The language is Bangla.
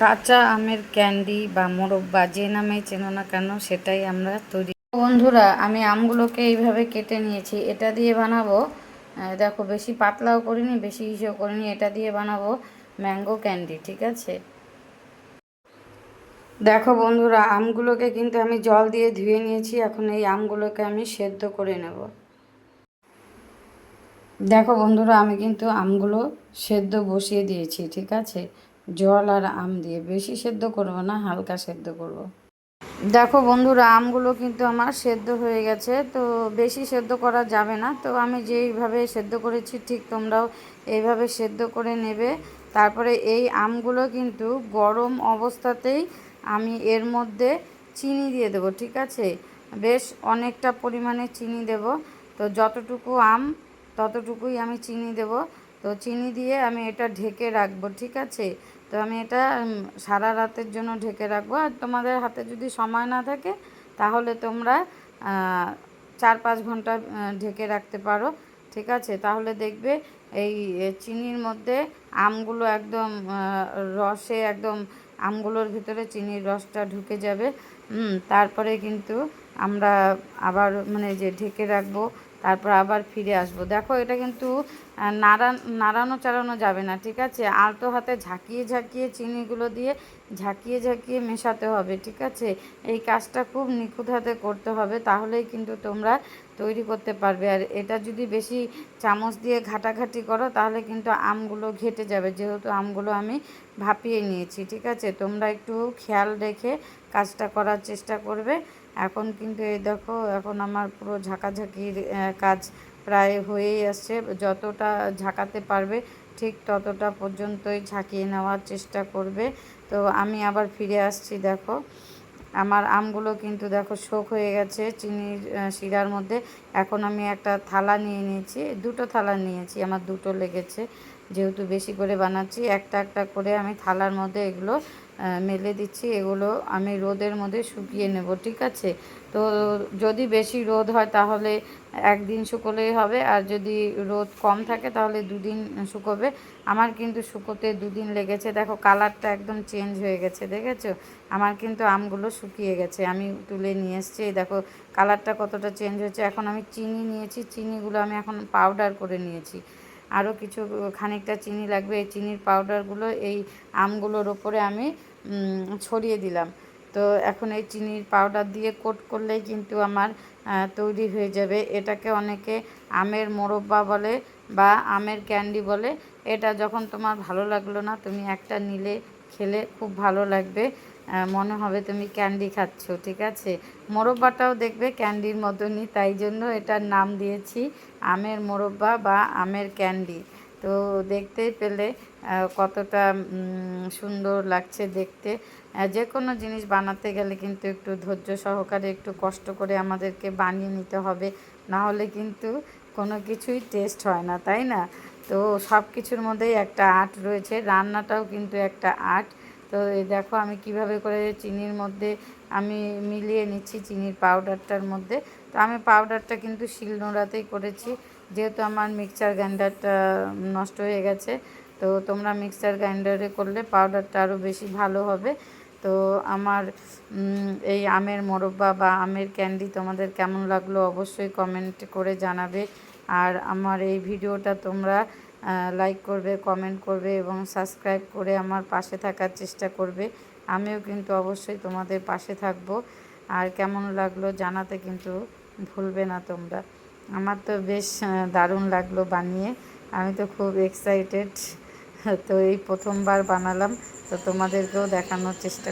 কাঁচা আমের ক্যান্ডি বা মোরব্বা যে নামে চেনো না কেন সেটাই আমরা তৈরি। বন্ধুরা, আমি আমগুলোকে এইভাবে কেটে নিয়েছি। এটা দিয়ে বানাবো, দেখো বেশি পাতলাও করিনি বেশি ইসেও করিনি, এটা দিয়ে বানাবো ম্যাঙ্গো ক্যান্ডি। ঠিক আছে, দেখো বন্ধুরা, আমগুলোকে কিন্তু আমি জল দিয়ে ধুয়ে নিয়েছি। এখন এই আমগুলোকে আমি সেদ্ধ করে নেব। দেখো বন্ধুরা, আমি কিন্তু আমগুলো সেদ্ধ বসিয়ে দিয়েছি। ঠিক আছে, জল আর আম দিয়ে, বেশি সেদ্ধ করব না, হালকা সেদ্ধ করব। দেখো বন্ধুরা, আমগুলো কিন্তু আমার সেদ্ধ হয়ে গেছে। তো বেশি সেদ্ধ করা যাবে না, তো আমি যেইভাবে সেদ্ধ করেছি ঠিক তোমরাও এইভাবে সেদ্ধ করে নেবে। তারপরে এই আমগুলো কিন্তু গরম অবস্থাতেই আমি এর মধ্যে চিনি দিয়ে দেবো। ঠিক আছে, বেশ অনেকটা পরিমাণে চিনি দেব। তো যতটুকু আম ততটুকুই আমি চিনি দেব। তো চিনি দিয়ে আমি এটা ঢেকে রাখবো। ঠিক আছে, তো আমি এটা সারা রাতের জন্য ঢেকে রাখবো। আর তোমাদের হাতে যদি সময় না থাকে তাহলে তোমরা 4-5 ঘন্টা ঢেকে রাখতে পারো। ঠিক আছে, তাহলে দেখবে এই চিনির মধ্যে আমগুলো একদম রসে একদম আমগুলোর ভিতরে চিনির রসটা ঢুকে যাবে। তারপরে কিন্তু আমরা আবার মানে যে ঢেকে রাখবো, তারপর আবার ফিরে আসবো। দেখো এটা কিন্তু নাড়ানো চাড়ানো যাবে না। ঠিক আছে, আলতো হাতে ঝাঁকিয়ে ঝাঁকিয়ে চিনিগুলো দিয়ে ঝাঁকিয়ে ঝাঁকিয়ে মেশাতে হবে। ঠিক আছে, এই কাজটা খুব নিখুঁত হাতে করতে হবে, তাহলেই কিন্তু তোমরা তৈরি করতে পারবে। আর এটা যদি বেশি চামচ দিয়ে ঘাটাঘাটি করো তাহলে কিন্তু আমগুলো ঘেটে যাবে, যেহেতু আমগুলো আমি ভাপিয়ে নিয়েছি। ঠিক আছে, তোমরা একটু খেয়াল রেখে কাজটা করার চেষ্টা করবে। এখন কিন্তু এই দেখো, এখন আমার পুরো ঝাঁকাঝাঁকির কাজ প্রায় হয়েই আসছে। যতটা ঝাঁকাতে পারবে ঠিক ততটা পর্যন্তই ঝাঁকিয়ে নেওয়ার চেষ্টা করবে। তো আমি আবার ফিরে আসছি। দেখো আমার আমগুলো কিন্তু দেখো শোক হয়ে গেছে চিনির শিরার মধ্যে। এখন আমি একটা থালা নিয়ে নিয়েছি, দুটো থালা নিয়েছি, আমার দুটো লেগেছে যেহেতু বেশি করে বানাচ্ছি। একটা একটা করে আমি থালার মধ্যে এগুলো মেলে দিচ্ছি। এগুলো আমি রোদের মধ্যে শুকিয়ে নেব। ঠিক আছে, তো যদি বেশি রোদ হয় তাহলে একদিন শুকোলেই হবে, আর যদি রোদ কম থাকে তাহলে 2 দিন শুকোবে। আমার কিন্তু শুকোতে 2 দিন লেগেছে। দেখো কালারটা একদম চেঞ্জ হয়ে গেছে, দেখেছো? আমার কিন্তু আমগুলো শুকিয়ে গেছে, আমি তুলে নিয়ে এসেছি। দেখো কালারটা কতটা চেঞ্জ হয়েছে। এখন আমি চিনি নিয়েছি, চিনিগুলো আমি এখন পাউডার করে নিয়েছি। আরও কিছু খানিকটা চিনি লাগবে। এই চিনির পাউডারগুলো এই আমগুলোর ওপরে আমি ছড়িয়ে দিলাম। তো এখন এই চিনির পাউডার দিয়ে কোট করলেই কিন্তু আমার তৈরি হয়ে যাবে। এটাকে অনেকে আমের মোরব্বা বলে বা আমের ক্যান্ডি বলে। এটা যখন তোমার ভালো লাগলো না, তুমি একটা নিলে খেলে খুব ভালো লাগবে, মনে হবে তুমি ক্যান্ডি খাচ্ছ। ঠিক আছে, মোরব্বাটাও দেখবে ক্যান্ডির মতনই, তাই জন্য এটার নাম দিয়েছি আমের মোরব্বা বা আমের ক্যান্ডি। তো দেখতেই পেলে কতটা সুন্দর লাগছে দেখতে। যে কোনো জিনিস বানাতে গেলে কিন্তু একটু ধৈর্য সহকারে একটু কষ্ট করে আমাদেরকে বানিয়ে নিতে হবে, না হলে কিন্তু কোনো কিছুই টেস্ট হয় না, তাই না? তো সব কিছুর মধ্যেই একটা আর্ট রয়েছে, রান্নাটাও কিন্তু একটা আর্ট। তো এই দেখো আমি কিভাবে করে চিনির মধ্যে আমি মিলিয়ে নিচ্ছি চিনির পাউডারটার মধ্যে। তো আমি পাউডারটা কিন্তু শিলনোড়াতেই করেছি, যেহেতু আমার মিক্সচার গ্রাইন্ডারটা নষ্ট হয়ে গেছে। তো তোমরা মিক্সচার গ্রাইন্ডারে করলে পাউডারটা আরও বেশি ভালো হবে। তো আমার এই আমের মোরব্বা বা আমের ক্যান্ডি তোমাদের কেমন লাগলো অবশ্যই কমেন্ট করে জানাবে। আর আমার এই ভিডিওটা তোমরা লাইক করবে, কমেন্ট করবে এবং সাবস্ক্রাইব করে আমার পাশে থাকার চেষ্টা করবে। আমিও কিন্তু অবশ্যই তোমাদের পাশে থাকব। আর কেমন লাগলো জানাতে কিন্তু ভুলবে না তোমরা। আমার তো বেশ দারুণ লাগলো বানিয়ে, আমি তো খুব এক্সাইটেড। তো এই প্রথমবার বানালাম, তো তোমাদেরকেও দেখানোর চেষ্টা